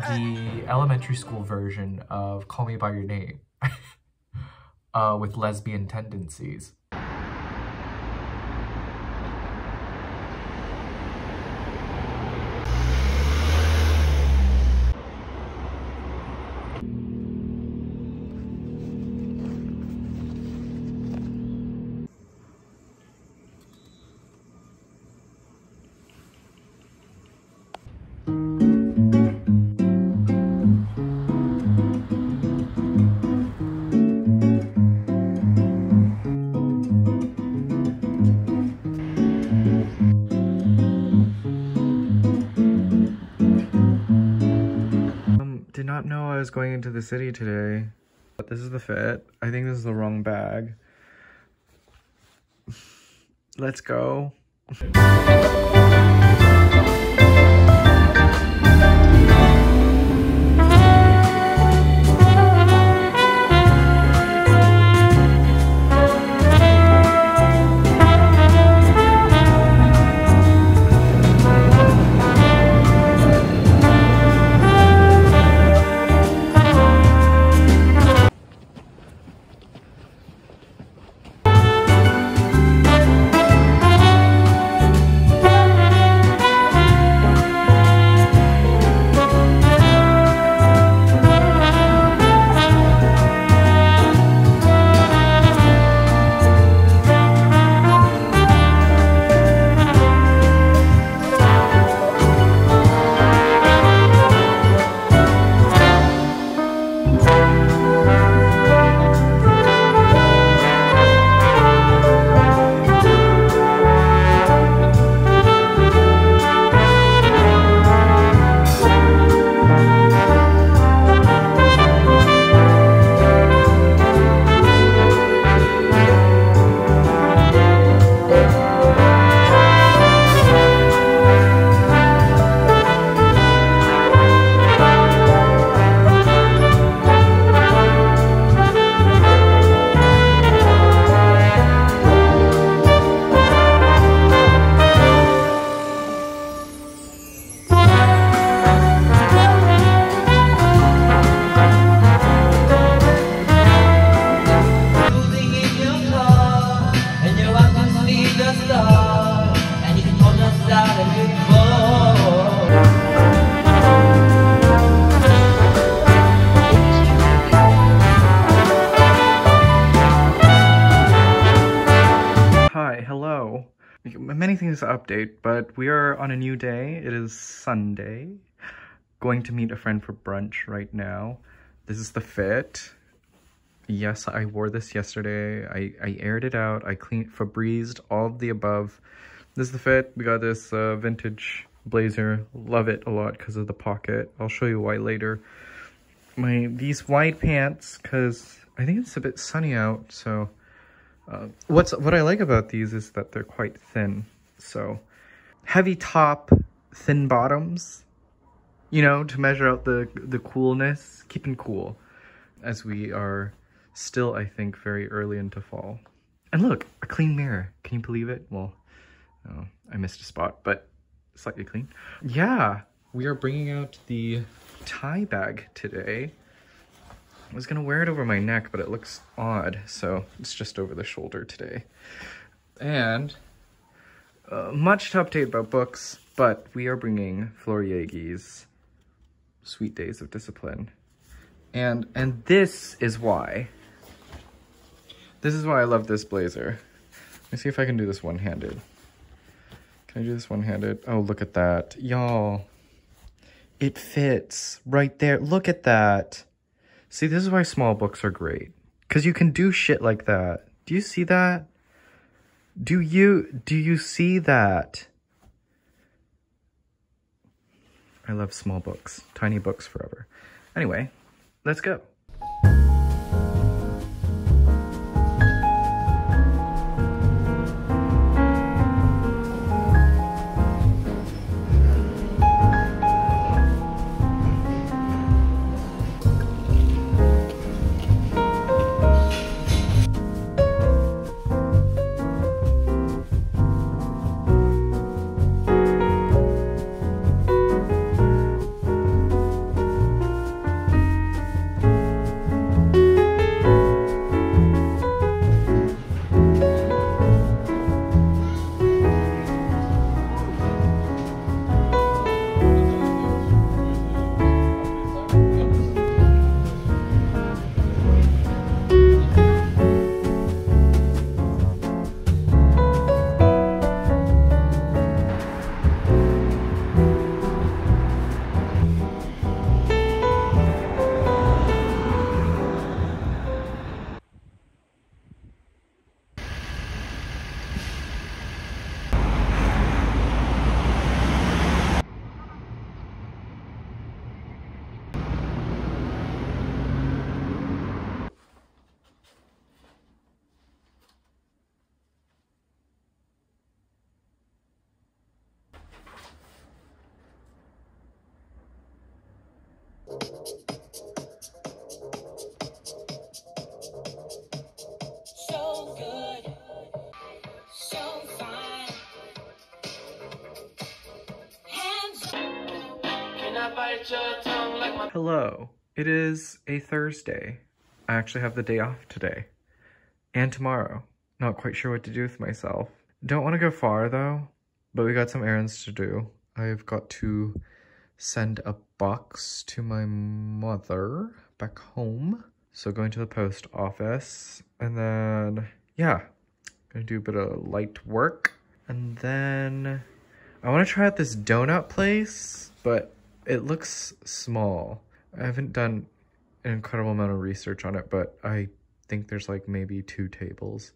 the elementary school version of Call Me By Your Name with lesbian tendencies. Did not know I was going into the city today. But this is the fit. I think this is the wrong bag. Let's go. Many things to update, but we are on a new day. It is Sunday. Going to meet a friend for brunch right now. This is the fit. Yes, I wore this yesterday. I aired it out. I cleaned, Febrezed, all of the above. This is the fit. We got this vintage blazer. Love it a lot because of the pocket. I'll show you why later. These wide pants, because I think it's a bit sunny out, so what I like about these is that they're quite thin. So heavy top, thin bottoms, you know, to measure out the coolness, keeping cool as we are still, I think, very early into fall. And look, a clean mirror. Can you believe it? Well, oh, I missed a spot, but slightly clean. Yeah, we are bringing out the tie bag today. I was gonna wear it over my neck, but it looks odd, so it's just over the shoulder today. And much to update about books, but we are bringing Fleur Jaeggy's Sweet Days of Discipline. And this is why. This is why I love this blazer. Let me see if I can do this one-handed. Can I do this one-handed? Oh, look at that. Y'all, it fits right there. Look at that. See, this is why small books are great. Because you can do shit like that. Do you see that? Do you see that? I love small books. Tiny books forever. Anyway, let's go. So good, so fine. Hands up. Can I bite your tongue like my... Hello. It is a Thursday. I actually have the day off today. And tomorrow. Not quite sure what to do with myself. Don't want to go far though, but we got some errands to do. I've got to send a box to my mother back home. So going to the post office, and then, yeah, gonna do a bit of light work. And then I want to try out this donut place, but it looks small. I haven't done an incredible amount of research on it, but I think there's like maybe 2 tables.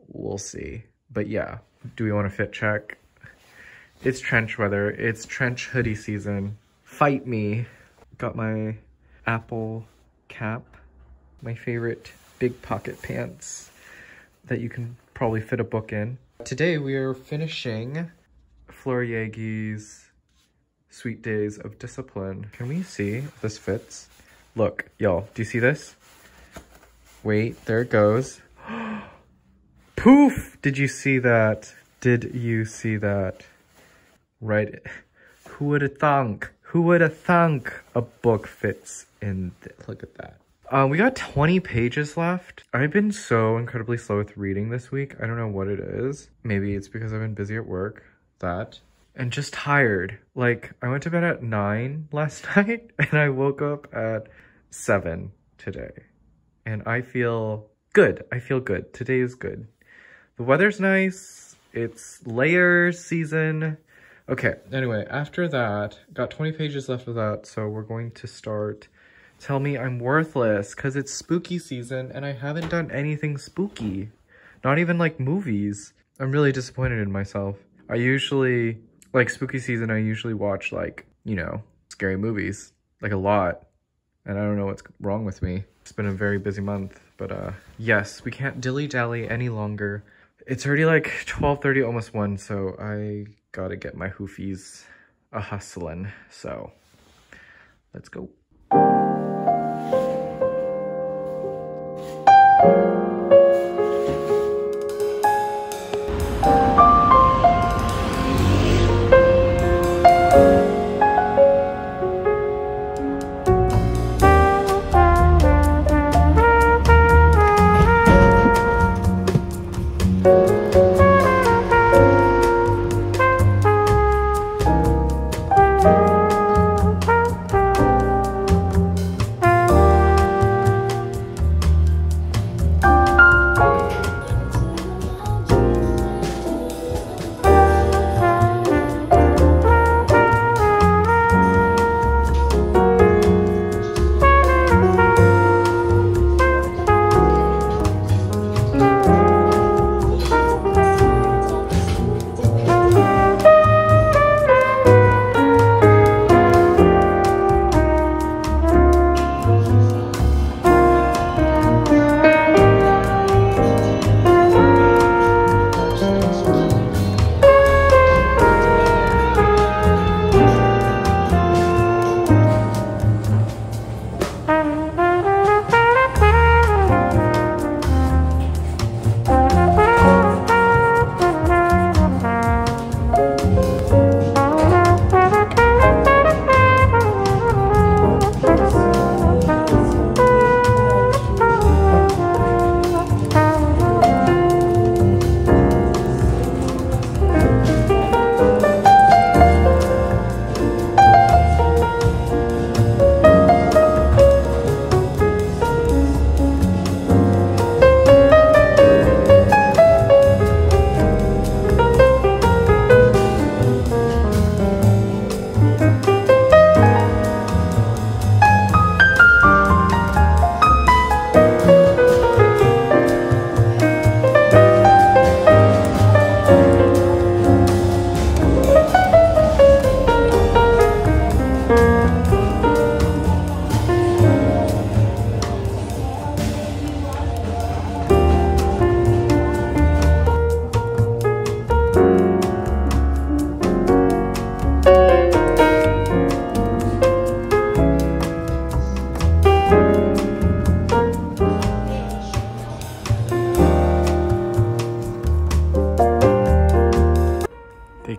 We'll see. But yeah, do we want to fit check? It's trench weather. It's trench hoodie season. Fight me. Got my Apple cap. My favorite big pocket pants that you can probably fit a book in. Today we are finishing Fleur Jaeggy's Sweet Days of Discipline. Can we see if this fits? Look, y'all, do you see this? Wait, there it goes. Poof! Did you see that? Did you see that? Right. Who would have thunk? Who would have thunk a book fits in look at that. We got 20 pages left. I've been so incredibly slow with reading this week. I don't know what it is. Maybe it's because I've been busy at work. That. And just tired. Like, I went to bed at 9 last night and I woke up at 7 today. And I feel good. I feel good. Today is good. The weather's nice. It's layers season. Okay, anyway, after that, got 20 pages left of that, so we're going to start Tell Me I'm Worthless, because it's spooky season, and I haven't done anything spooky. Not even, like, movies. I'm really disappointed in myself. I usually, like, spooky season, I usually watch, like, you know, scary movies. Like, a lot. And I don't know what's wrong with me. It's been a very busy month, but, yes, we can't dilly-dally any longer. It's already, like, 12:30, almost 1, so I gotta get my hoofies a-hustling. So, let's go.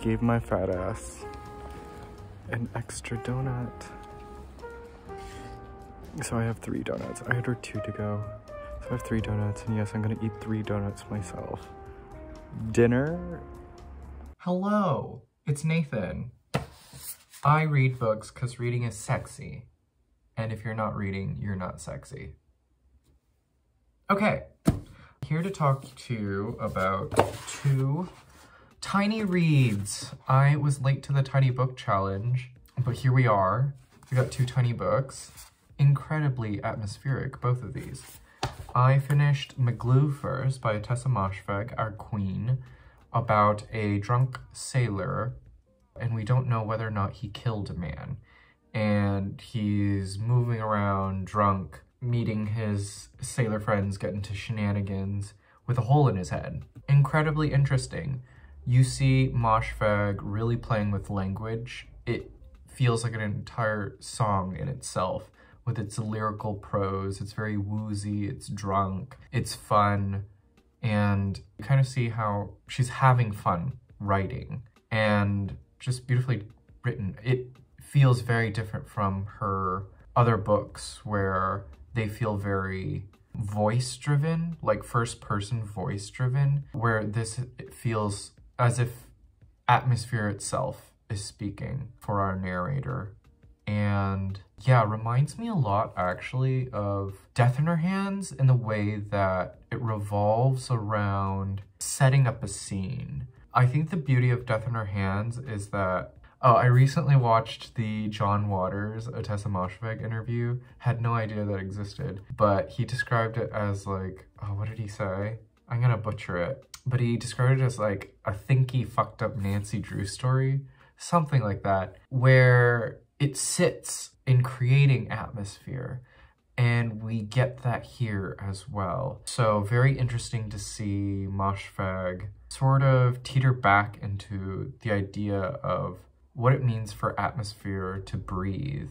gave my fat ass an extra donut. So I have 3 donuts. I ordered 2 to go. So I have 3 donuts, and yes, I'm gonna eat 3 donuts myself. Dinner? Hello, it's Nathan. I read books because reading is sexy. And if you're not reading, you're not sexy. Okay, here to talk to you about 2 tiny reads. I was late to the tiny book challenge, but here we are. We got 2 tiny books. Incredibly atmospheric, both of these. I finished McGlue first by Otessa Moshfegh, our queen, about a drunk sailor, and we don't know whether or not he killed a man. And he's moving around drunk, meeting his sailor friends, get into shenanigans with a hole in his head. Incredibly interesting. You see Moshfegh really playing with language. It feels like an entire song in itself with its lyrical prose. It's very woozy, it's drunk, it's fun, and you kind of see how she's having fun writing and just beautifully written. It feels very different from her other books where they feel very voice-driven, like first-person voice-driven, where this feels as if atmosphere itself is speaking for our narrator. And yeah, reminds me a lot actually of Death in Her Hands in the way that it revolves around setting up a scene. I think the beauty of Death in Her Hands is that, I recently watched the John Waters Otessa Moshfegh interview. Had no idea that existed, but he described it as like, what did he say? I'm gonna butcher it. But he described it as like a thinky, fucked up Nancy Drew story. Something like that, where it sits in creating atmosphere, and we get that here as well. So very interesting to see Moshfegh sort of teeter back into the idea of what it means for atmosphere to breathe,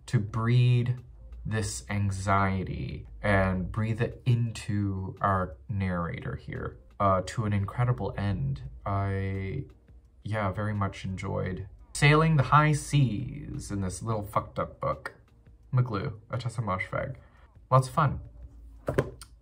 to breed this anxiety and breathe it into our narrator here to an incredible end. I very much enjoyed sailing the high seas in this little fucked up book. McGlue, Otessa Moshfegh. Lots of fun.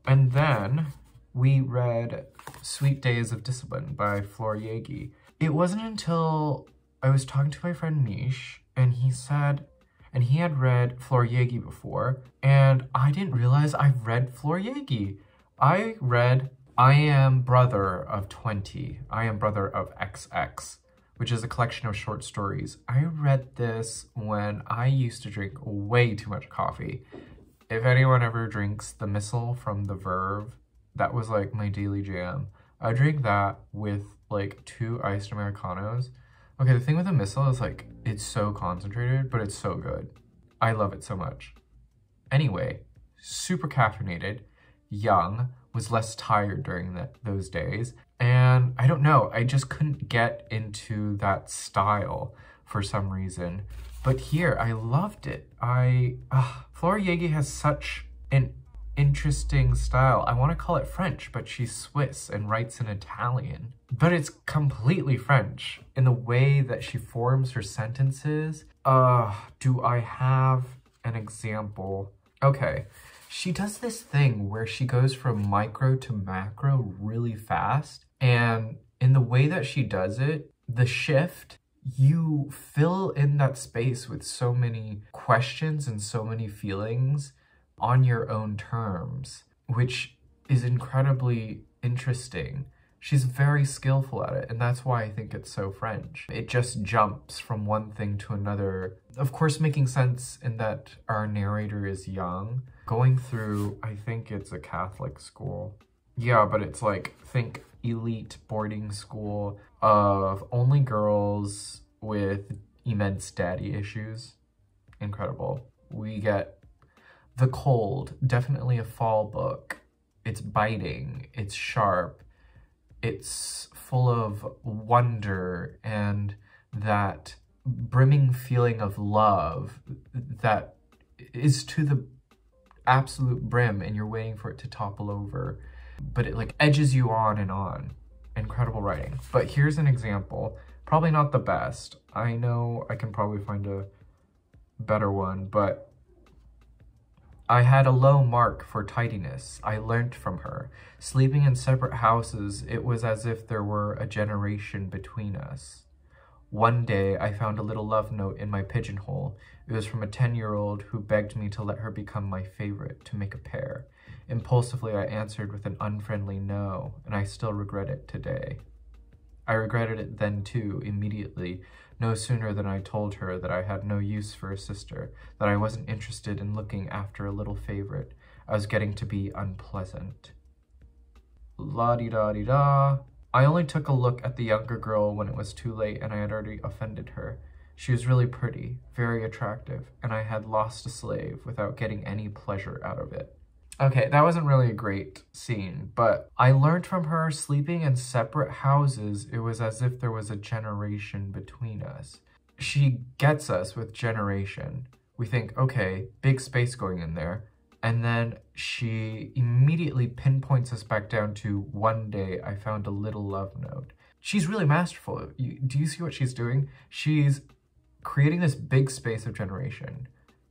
And then we read Sweet Days of Discipline by Fleur Jaeggy. It wasn't until I was talking to my friend Mish, and he said, and he had read Fleur Jaeggy before, and I didn't realize I've read Fleur Jaeggy. I read I Am Brother of 20, I Am Brother of XX, which is a collection of short stories. I read this when I used to drink way too much coffee. If anyone ever drinks the Missile from the Verve, that was like my daily jam. I drink that with like 2 iced Americanos. Okay, the thing with the Missile is like, it's so concentrated, but it's so good. I love it so much. Anyway, super caffeinated, young, was less tired during those days. And I don't know, I just couldn't get into that style for some reason. But here, I loved it. Fleur Jaeggy has such an interesting style. I want to call it French, but she's Swiss and writes in Italian. But it's completely French in the way that she forms her sentences. Do I have an example? Okay. She does this thing where she goes from micro to macro really fast. And in the way that she does it, the shift, you fill in that space with so many questions and so many feelings on your own terms, which is incredibly interesting. She's very skillful at it, and that's why I think it's so French. It just jumps from one thing to another. Of course, making sense in that our narrator is young, going through, I think it's a Catholic school. Yeah, but it's like, think elite boarding school of only girls with immense daddy issues. Incredible. We get The Cold, definitely a fall book. It's biting, it's sharp, it's full of wonder and that brimming feeling of love that is to the absolute brim and you're waiting for it to topple over. But it like edges you on and on. Incredible writing. But here's an example. Probably not the best. I know I can probably find a better one, but I had a low mark for tidiness. I learnt from her. Sleeping in separate houses, it was as if there were a generation between us. One day, I found a little love note in my pigeonhole. It was from a 10-year-old who begged me to let her become my favorite, to make a pair. Impulsively, I answered with an unfriendly no, and I still regret it today. I regretted it then too, immediately, no sooner than I told her that I had no use for a sister, that I wasn't interested in looking after a little favorite. I was getting to be unpleasant. La-di-da-di-da. I only took a look at the younger girl when it was too late and I had already offended her. She was really pretty, very attractive, and I had lost a slave without getting any pleasure out of it. Okay, that wasn't really a great scene, but I learned from her sleeping in separate houses, it was as if there was a generation between us. She gets us with generation. We think, okay, big space going in there. And then she immediately pinpoints us back down to one day I found a little love note. She's really masterful. Do you see what she's doing? She's creating this big space of generation,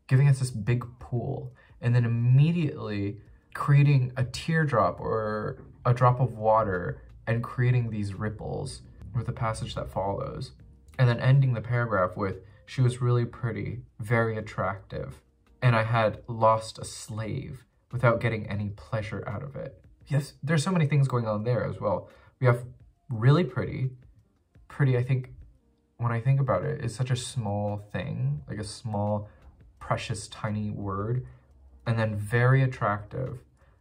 giving us this big pool, and then immediately creating a teardrop or a drop of water and creating these ripples with the passage that follows. And then ending the paragraph with, she was really pretty, very attractive, and I had lost a slave without getting any pleasure out of it. Yes, there's so many things going on there as well. We have really pretty, I think, when I think about it, is such a small thing, like a small, precious, tiny word. And then very attractive.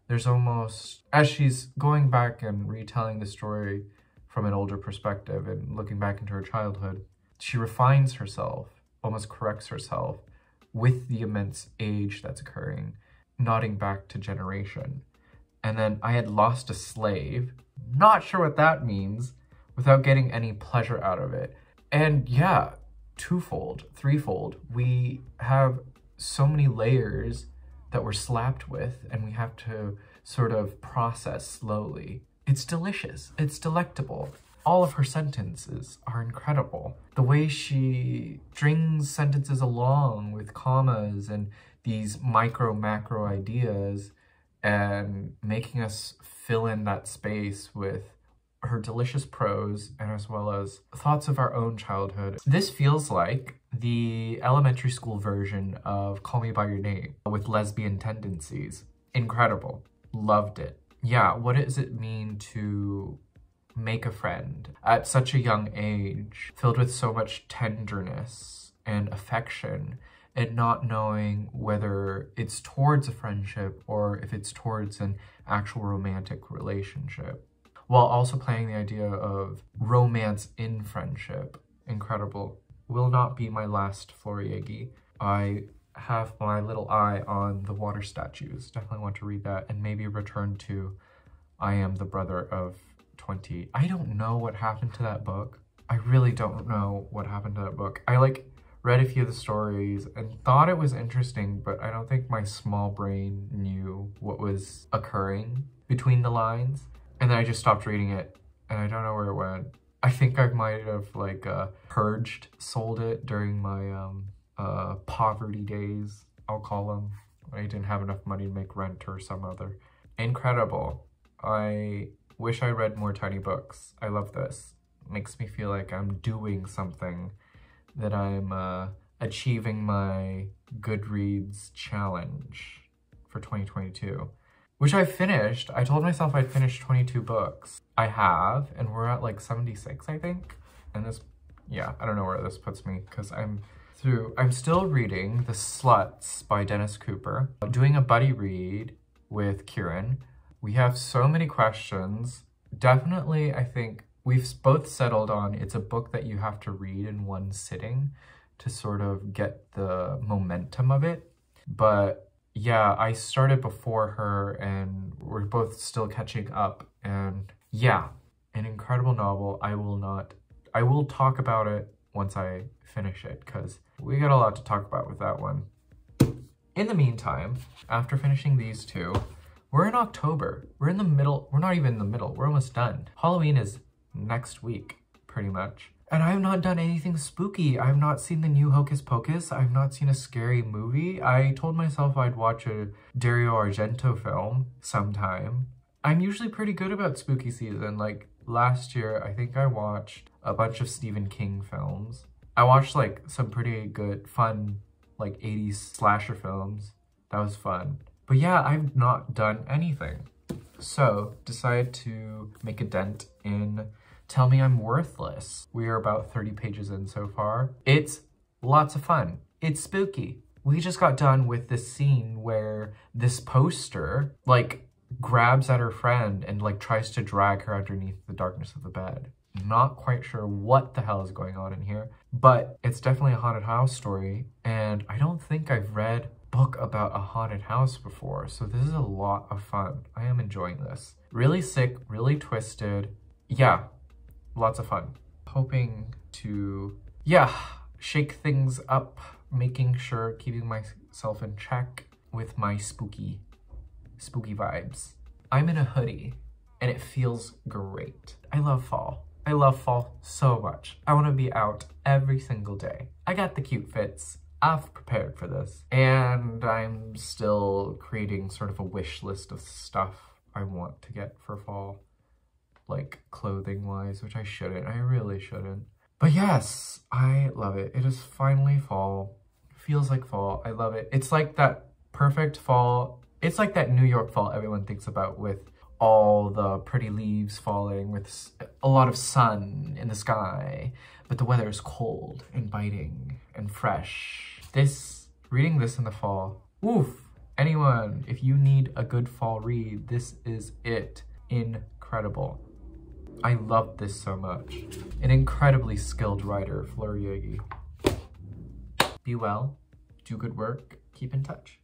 There's almost, as she's going back and retelling the story from an older perspective and looking back into her childhood, she refines herself, almost corrects herself with the immense age that's occurring, nodding back to generation. And then I had lost a slave, not sure what that means, without getting any pleasure out of it. And yeah, twofold, threefold, we have so many layers that we're slapped with and we have to sort of process slowly. It's delicious, it's delectable. All of her sentences are incredible. The way she strings sentences along with commas and these macro ideas and making us fill in that space with her delicious prose and as well as thoughts of our own childhood. This feels like the elementary school version of Call Me By Your Name with lesbian tendencies. Incredible. Loved it. Yeah, what does it mean to make a friend at such a young age, filled with so much tenderness and affection, and not knowing whether it's towards a friendship or if it's towards an actual romantic relationship, while also playing the idea of romance in friendship. Incredible. Will not be my last Fleur Jaeggy. I have my little eye on the water statues. Definitely want to read that and maybe return to I Am the Brother of 20. I don't know what happened to that book. I really don't know what happened to that book. I read a few of the stories and thought it was interesting, but I don't think my small brain knew what was occurring between the lines. And then I just stopped reading it and I don't know where it went. I think I might have sold it during my poverty days, I'll call them. I didn't have enough money to make rent or some other. Incredible. I wish I read more tiny books. I love this. It makes me feel like I'm doing something, that I'm achieving my Goodreads challenge for 2022, which I finished. I told myself I'd finish 22 books. I have, and we're at like 76, I think. And this, yeah, I don't know where this puts me because I'm still reading The Sluts by Dennis Cooper, doing a buddy read with Kieran. We have so many questions. Definitely, I think we've both settled on it's a book that you have to read in one sitting to sort of get the momentum of it. But yeah, I started before her and we're both still catching up. And yeah, an incredible novel. I will talk about it once I finish it because we got a lot to talk about with that one. In the meantime, after finishing these two, we're in October. We're in the middle. We're not even in the middle. We're almost done. Halloween is next week, pretty much. And I have not done anything spooky. I have not seen the new Hocus Pocus. I have not seen a scary movie. I told myself I'd watch a Dario Argento film sometime. I'm usually pretty good about spooky season. Like last year, I think I watched a bunch of Stephen King films. I watched like some pretty good, fun, like 80s slasher films. That was fun. But yeah, I've not done anything. So, decided to make a dent in Tell Me I'm Worthless. We are about 30 pages in so far. It's lots of fun. It's spooky. We just got done with this scene where this poster, like, grabs at her friend and, like, tries to drag her underneath the darkness of the bed. Not quite sure what the hell is going on in here, but it's definitely a haunted house story, and I don't think I've read book about a haunted house before, so this is a lot of fun. I am enjoying this. Really sick, really twisted. Yeah, lots of fun. Hoping to, yeah, shake things up, making sure, keeping myself in check with my spooky vibes. I'm in a hoodie, and it feels great. I love fall. I love fall so much. I want to be out every single day. I got the cute fits. I've prepared for this, and I'm still creating sort of a wish list of stuff I want to get for fall, like clothing wise, which I shouldn't. I really shouldn't. But yes, I love it. It is finally fall. Feels like fall. I love it. It's like that perfect fall. It's like that New York fall everyone thinks about, with all the pretty leaves falling, with a lot of sun in the sky, but the weather is cold and biting and fresh. Reading this in the fall, oof. Anyone, if you need a good fall read, this is it. Incredible. I love this so much. An incredibly skilled writer, Fleur Jaeggy. Be well, do good work, keep in touch.